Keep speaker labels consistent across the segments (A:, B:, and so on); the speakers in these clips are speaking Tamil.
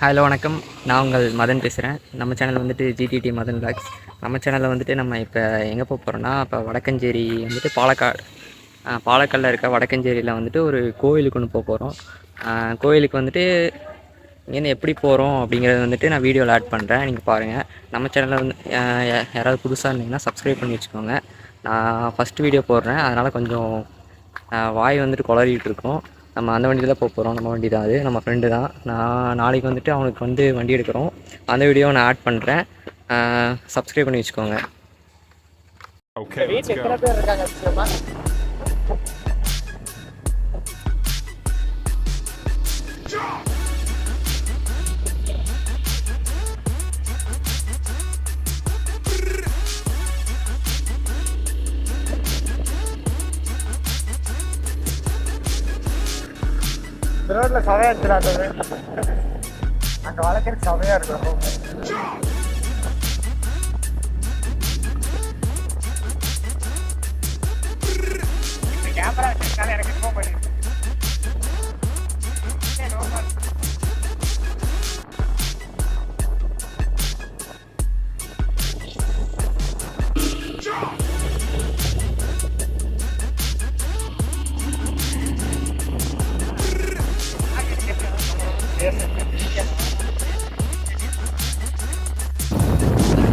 A: ஹலோ வணக்கம், நான் உங்கள் மதன் பேசுகிறேன். நம்ம சேனல் வந்துட்டு ஜிடிடி மதன் பிளாக்ஸ். நம்ம சேனலில் வந்துட்டு நம்ம இப்போ எங்கே போக போகிறோன்னா, இப்போ வடக்கஞ்சேரி வந்துட்டு பாலக்காடில் இருக்க வடக்கஞ்சேரியில் வந்துட்டு ஒரு கோயிலுக்கு ஒன்று போக போகிறோம். கோயிலுக்கு வந்துட்டு இங்கேருந்து எப்படி போகிறோம் அப்படிங்கிறது வந்துட்டு நான் வீடியோவில் ஆட் பண்ணுறேன், நீங்கள் பாருங்கள். நம்ம சேனலில் வந்து யாராவது புதுசாக இருந்தீங்கன்னா சப்ஸ்கிரைப் பண்ணி வச்சுக்கோங்க. நான் ஃபஸ்ட்டு வீடியோ போடுறேன், அதனால் கொஞ்சம் வாய் வந்துட்டு குளறிட்டு இருக்கோம். நம்ம அந்த வண்டியில் தான் போக போகிறோம். நம்ம வண்டி தான், அது நம்ம ஃப்ரெண்டு தான். நான் நாளைக்கு வந்துட்டு அவனுக்கு வந்து வண்டி எடுக்கிறோம். அந்த வீடியோவை நான் ஆட் பண்ணுறேன், சப்ஸ்கிரைப் பண்ணி வச்சுக்கோங்க.
B: ஓகே, எத்தனை பேர் இருக்காங்க? ரோட்ல சமையா எடுத்துடாது, அங்க வளர்க்கறதுக்கு சமையா இருக்கும். கேமரா வச்சிருக்காங்க, எனக்கு ஃபோன் பண்ணி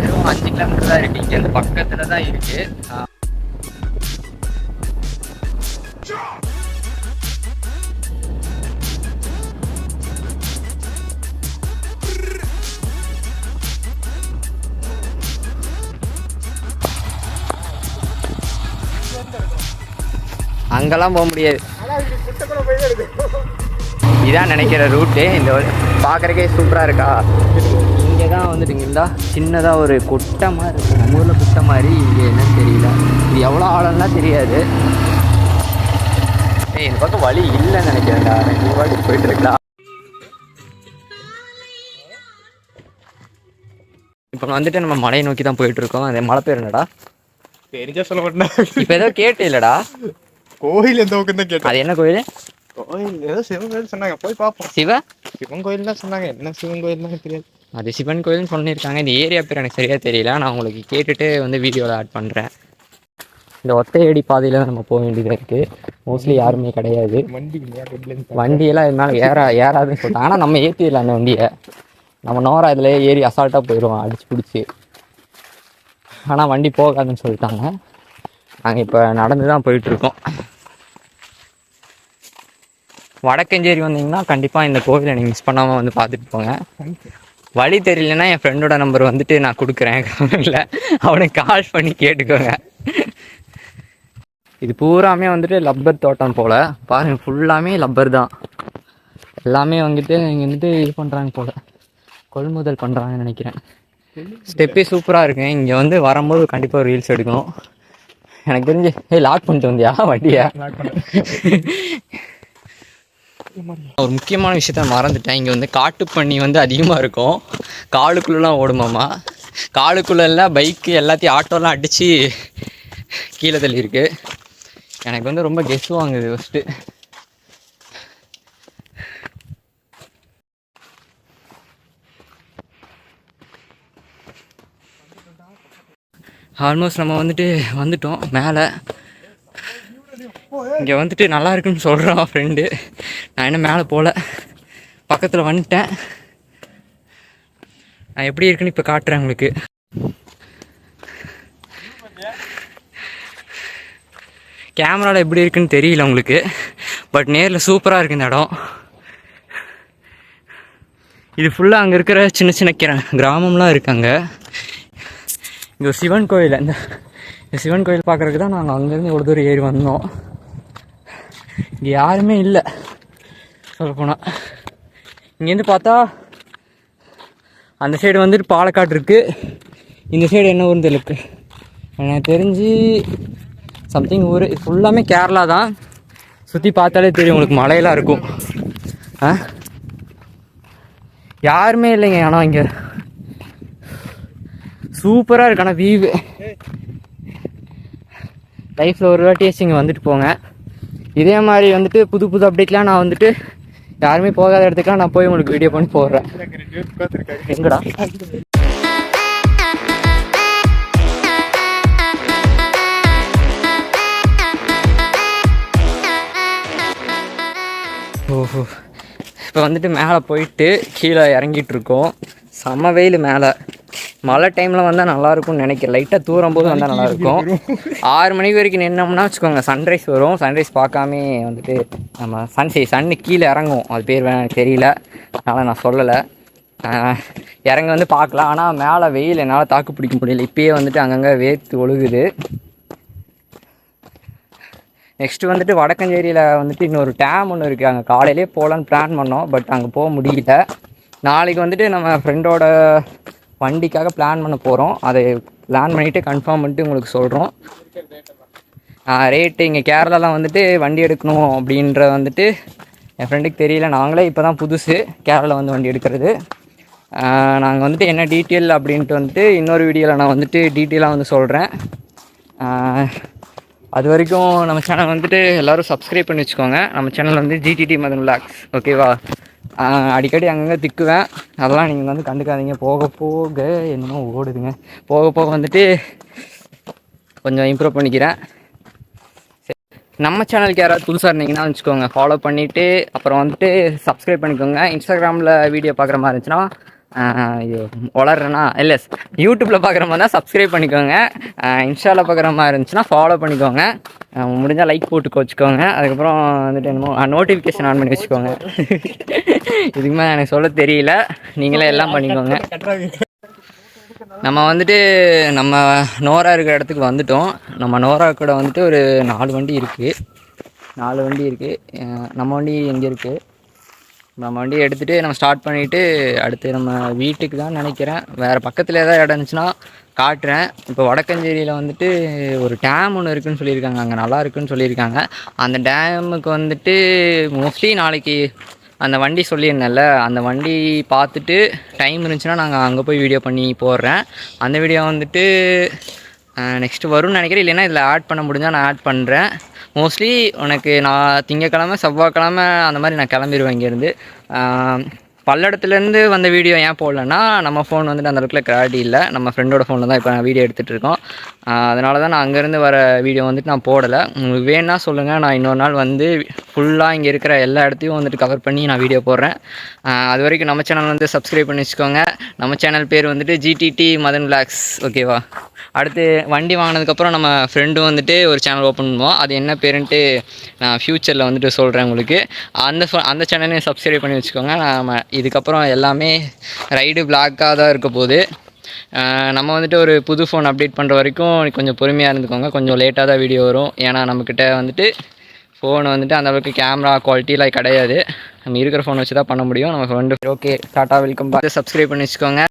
A: வெறும் 5 கிலோமீட்டர் தான் இருக்குது, இங்கேருந்து பக்கத்தில் தான் இருக்குது. அங்கெல்லாம் போக முடியாது, இதான் நினைக்கிற ரூட்டு. இந்த பார்க்குறக்கே சூப்பராக இருக்கா. இங்கே தான் வந்துட்டு இங்கே சின்னதாக ஒரு கொட்டை மாதிரி இருக்கும், நம்ம ஊரில் குட்டை மாதிரி. இங்கே என்னன்னு தெரியல, இது எவ்வளோ ஆழம்லாம் தெரியாது. இந்த பக்கம் வழி இல்லைன்னு நினைக்கிறேன்டா, 2 வாட்டி போயிட்டு இருக்கலாம். இப்போ வந்துட்டு நம்ம மலையை நோக்கி தான் போயிட்டு இருக்கோம். அந்த மலை பேர் என்னடா?
B: தெரிஞ்சா சொல்ல மாட்டேன்.
A: இப்போ ஏதோ கேட்டு இல்லடா,
B: கோயில் எந்த பக்கம் தான் கேட்டேன்.
A: அது என்ன கோயில்?
B: கோயில் ஏதோ சிவன் கோயில் சொன்னாங்க, போய் பார்ப்போம். சிவன் கோயில் தான் சொன்னாங்க, என்ன சிவன் கோயில் தான் தெரியாது.
A: அது சிவன் கோயில்னு சொல்லியிருக்காங்க. இந்த ஏரியா பேர் எனக்கு சரியாக தெரியல, நான் உங்களுக்கு கேட்டுட்டு வந்து வீடியோவில் ஆட் பண்ணுறேன். இந்த ஒத்தையடி பாதையில் தான் நம்ம போக வேண்டியதாக இருக்குது. மோஸ்ட்லி யாருமே கிடையாது, வண்டியெல்லாம் இது மேலே ஏறாதுன்னு சொல்லிட்டாங்க. ஆனால் நம்ம ஏற்றிடலாம் அந்த வண்டியை, நம்ம நோரா இதில் ஏறி அசால்ட்டாக போயிடுவோம் அடிச்சு பிடிச்சி. ஆனால் வண்டி போகாதுன்னு சொல்லிட்டாங்க. நாங்கள் இப்போ நடந்து தான் போயிட்டுருக்கோம். வடக்கஞ்சேரி வந்தீங்கன்னா கண்டிப்பாக இந்த கோவிலை நீங்கள் மிஸ் பண்ணாமல் வந்து பார்த்துட்டு போங்க. வழி தெரியலன்னா என் ஃப்ரெண்டோட நம்பர் வந்துட்டு நான் கொடுக்குறேன், இல்லை அவனுக்கு கால் பண்ணி கேட்டுக்கோங்க. இது பூராமே வந்துட்டு லப்பர் தோட்டம் போல் பாருங்கள், ஃபுல்லாமே லப்பர் தான். எல்லாமே வந்துட்டு இங்கே வந்துட்டு இது பண்ணுறாங்க போல், கொள்முதல் பண்ணுறாங்கன்னு நினைக்கிறேன். ஸ்டெப்பே சூப்பராக இருக்குங்க. இங்கே வந்து வரும்போது கண்டிப்பாக ஒரு ரீல்ஸ் எடுக்கணும். எனக்கு தெரிஞ்சு லாக் பண்ணிட்டு வந்தியா வண்டியை? ஒரு முக்கியமான விஷயத்த மறந்துட்டேன். இங்கே வந்து காட்டுப்பன்னி வந்து அதிகமாக இருக்கும், காலுக்குள்ளெலாம் ஓடுமாமா. காலுக்குள்ளெல்லாம் பைக்கு எல்லாத்தையும் ஆட்டோலாம் அடித்து கீழே தள்ளி இருக்கு. எனக்கு வந்து ரொம்ப கெஸ் வாங்குது ஃபஸ்ட்டு. ஆல்மோஸ்ட் நம்ம வந்துட்டோம் மேலே. இங்கே வந்துட்டு நல்லா இருக்குன்னு சொல்கிறான் ஃப்ரெண்டு. நான் என்ன மேலே போகல, பக்கத்தில் வந்துட்டேன். நான் எப்படி இருக்குன்னு இப்போ காட்டுறேன் உங்களுக்கு. கேமராவில் எப்படி இருக்குன்னு தெரியல உங்களுக்கு, பட் நேரில் சூப்பராக இருக்குது இந்த இடம். இது ஃபுல்லாக அங்கே இருக்கிற சின்ன சின்ன கிராமம்லாம் இருக்காங்க. இங்கே ஒரு சிவன் கோயில், இந்த சிவன் கோயில் பார்க்குறதுக்கு தான் நாங்கள் அங்கேருந்து ஒரு தூரம் ஏறி வந்தோம். இங்கே யாருமே இல்லை சொல்லப்போனால். இங்கேருந்து பார்த்தா அந்த சைடு வந்துட்டு பாலக்காடு இருக்குது, இந்த சைடு என்ன ஊர்னு தெரியல. எனக்கு தெரிஞ்சு சம்திங் ஊர். இது ஃபுல்லாமே கேரளா தான், சுற்றி பார்த்தாலே தெரியும் உங்களுக்கு, மலையெல்லாம் இருக்கும். யாருமே இல்லைங்க. ஆனால் இங்கே சூப்பராக இருக்கு. ஆனால் வியூ லைஃப்பில் ஒரு வாட்டியாச்சும் இங்கே வந்துட்டு போங்க. இதே மாதிரி வந்துட்டு புது புது அப்டேட்லாம் நான் வந்துட்டு யாருமே போகாத இடத்துக்குலாம் நான் போய் உங்களுக்கு வீடியோ பண்ணி போடுறேன். எங்கடா ஓஹோ, இப்போ வந்துட்டு மேலே போயிட்டு கீழே இறங்கிட்டுருக்கோம். செம்ம வெயில் மேலே. மழை டைமில் வந்தால் நல்லாயிருக்கும்னு நினைக்கிறேன். லைட்டாக தூரம் போது வந்தால் நல்லாயிருக்கும். 6 மணிக்கு வரைக்கும் நின்னோம்னா வச்சுக்கோங்க, சன்ரைஸ் வரும். சன்ரைஸ் பார்க்காமே வந்துட்டு நம்ம சன்னு கீழே இறங்கும். அது பேர் தெரியல, அதனால் நான் சொல்லலை. இறங்க வந்து பார்க்கலாம். ஆனால் மேலே வெயில் என்னால் தாக்கு பிடிக்க முடியல. இப்போயே வந்துட்டு அங்கங்கே வேர்த்து ஒழுகுது. நெக்ஸ்ட்டு வந்துட்டு வடக்கஞ்சேரியில் வந்துட்டு இன்னொரு டேம் ஒன்று இருக்குது. அங்கே காலையிலே போகலான்னு பிளான் பண்ணோம், பட் அங்கே போக முடியல. நாளைக்கு வந்துட்டு நம்ம ஃப்ரெண்டோட வண்டிக்காக பிளான் பண்ண போகிறோம். அதை பிளான் பண்ணிவிட்டு கன்ஃபார்ம் பண்ணிட்டு உங்களுக்கு சொல்கிறோம். ரேட்டு இங்கே கேரளாவில் வந்துட்டு வண்டி எடுக்கணும் அப்படின்ற வந்துட்டு என் ஃப்ரெண்டுக்கு தெரியல. நாங்களே இப்போ தான் புதுசு கேரளாவில் வந்து வண்டி எடுக்கிறது. நாங்கள் வந்துட்டு என்ன டீட்டெயில் அப்படின்ட்டு வந்துட்டு இன்னொரு வீடியோவில் நான் வந்துட்டு டீட்டெயிலாக வந்து சொல்கிறேன். அது வரைக்கும் நம்ம சேனல் வந்துட்டு எல்லோரும் சப்ஸ்கிரைப் பண்ணி வச்சுக்கோங்க. நம்ம சேனல் வந்து ஜிடிடி மதன் விலாக்ஸ், ஓகேவா? அடிக்கடி அங்கங்கே திக்குவேன், அதெல்லாம் நீங்கள் வந்து கண்டுக்காதீங்க. போக போக என்னமோ ஓடுதுங்க. போக போக வந்துட்டு கொஞ்சம் இம்ப்ரூவ் பண்ணிக்கிறேன். நம்ம சேனலுக்கு யாராவது புதுசாக இருந்தீங்கன்னா வச்சுக்கோங்க, ஃபாலோ பண்ணிவிட்டு அப்புறம் வந்துட்டு சப்ஸ்கிரைப் பண்ணிக்கோங்க. இன்ஸ்டாகிராமில் வீடியோ பார்க்குற மாதிரி இருந்துச்சுன்னா வளர்றேன்னா இல்லை, யூடியூப்பில் பார்க்குற மாதிரி தான் சப்ஸ்கிரைப் பண்ணிக்கோங்க. இன்ஸ்டாவில் பார்க்குற மாதிரி இருந்துச்சுன்னா ஃபாலோ பண்ணிக்கோங்க. முடிஞ்சால் லைக் போட்டு வச்சுக்கோங்க. அதுக்கப்புறம் வந்துட்டு என்னமோ நோட்டிஃபிகேஷன் ஆன் பண்ணி வச்சுக்கோங்க. இதுக்கு மேலே எனக்கு சொல்ல தெரியல, நீங்களே எல்லாம் பண்ணிக்கோங்க. நம்ம வந்துட்டு நம்ம நோரா இருக்கிற இடத்துக்கு வந்துட்டோம். நம்ம நோரா கூட வந்துட்டு ஒரு 4 வண்டி இருக்குது. நம்ம வண்டி எங்கே இருக்குது? நம்ம வண்டியை எடுத்துகிட்டு நம்ம ஸ்டார்ட் பண்ணிவிட்டு அடுத்து நம்ம வீட்டுக்கு தான் நினைக்கிறேன். வேறு பக்கத்தில் ஏதாவது இடம் இருந்துச்சுன்னா காட்டுறேன். இப்போ வடக்கஞ்சேரியில் வந்துட்டு ஒரு டேம் ஒன்று இருக்குதுன்னு சொல்லியிருக்காங்க. அங்கே நல்லா இருக்குதுன்னு சொல்லியிருக்காங்க. அந்த டேமுக்கு வந்துட்டு மோஸ்ட்லி நாளைக்கு அந்த வண்டி சொல்லியிருந்தேன்ல, அந்த வண்டி பார்த்துட்டு டைம் இருந்துச்சுன்னா நாங்கள் அங்கே போய் வீடியோ பண்ணி போடுறேன். அந்த வீடியோ வந்துட்டு நெக்ஸ்ட்டு வரும்னு நினைக்கிறேன். இல்லைன்னா இதில் ஆட் பண்ண முடிஞ்சால் நான் ஆட் பண்ணுறேன். மோஸ்ட்லி உனக்கு நான் திங்கக்கிழமை செவ்வாய்க்கிழமை அந்த மாதிரி நான் கிளம்பிடுவேன் இங்கேருந்து. பல்லடத்துலேருந்து வந்த வீடியோ ஏன் போடலன்னா, நம்ம ஃபோன் வந்துட்டு அந்த அளவுக்கு கிளாரிட்டி இல்லை. நம்ம ஃப்ரெண்டோட ஃபோனில் தான் இப்போ நான் வீடியோ எடுத்துகிட்டு இருக்கோம். அதனால தான் நான் அங்கேருந்து வர வீடியோ வந்துட்டு நான் போடலை. உங்களுக்கு வேணுன்னா சொல்லுங்கள், நான் இன்னொரு நாள் வந்து ஃபுல்லாக இங்கே இருக்கிற எல்லா இடத்தையும் வந்துட்டு கவர் பண்ணி நான் வீடியோ போடுறேன். அது வரைக்கும் நம்ம சேனல் வந்து சப்ஸ்கிரைப் பண்ணி வச்சுக்கோங்க. நம்ம சேனல் பேர் வந்துட்டு ஜிடிடி மதன் விலாக்ஸ், ஓகேவா? அடுத்து வண்டி வாங்கினதுக்கப்புறம் நம்ம ஃப்ரெண்டும் வந்துட்டு ஒரு சேனல் ஓப்பன் பண்ணுவோம். அது என்ன பேருன்ட்டு நான் ஃப்யூச்சரில் வந்துட்டு சொல்கிறேன் உங்களுக்கு. அந்த சேனலையும் சப்ஸ்கிரைப் பண்ணி வச்சுக்கோங்க. நம்ம இதுக்கப்புறம் எல்லாமே ரைடு பிளாக்காக தான் இருக்க போகுது. நம்ம வந்துட்டு ஒரு புது ஃபோன் அப்டேட் பண்ணுற வரைக்கும் கொஞ்சம் பொறுமையாக இருந்துக்கோங்க. கொஞ்சம் லேட்டாக தான் வீடியோ வரும். ஏன்னா நம்மக்கிட்ட வந்துட்டு ஃபோன் வந்துட்டு அந்தளவுக்கு கேமரா குவாலிட்டிலாம் கிடையாது. நம்ம இருக்கிற ஃபோன் வச்சு தான் பண்ண முடியும். நம்ம friend okay tata welcome back. Subscribe பண்ணி வச்சுக்கோங்க.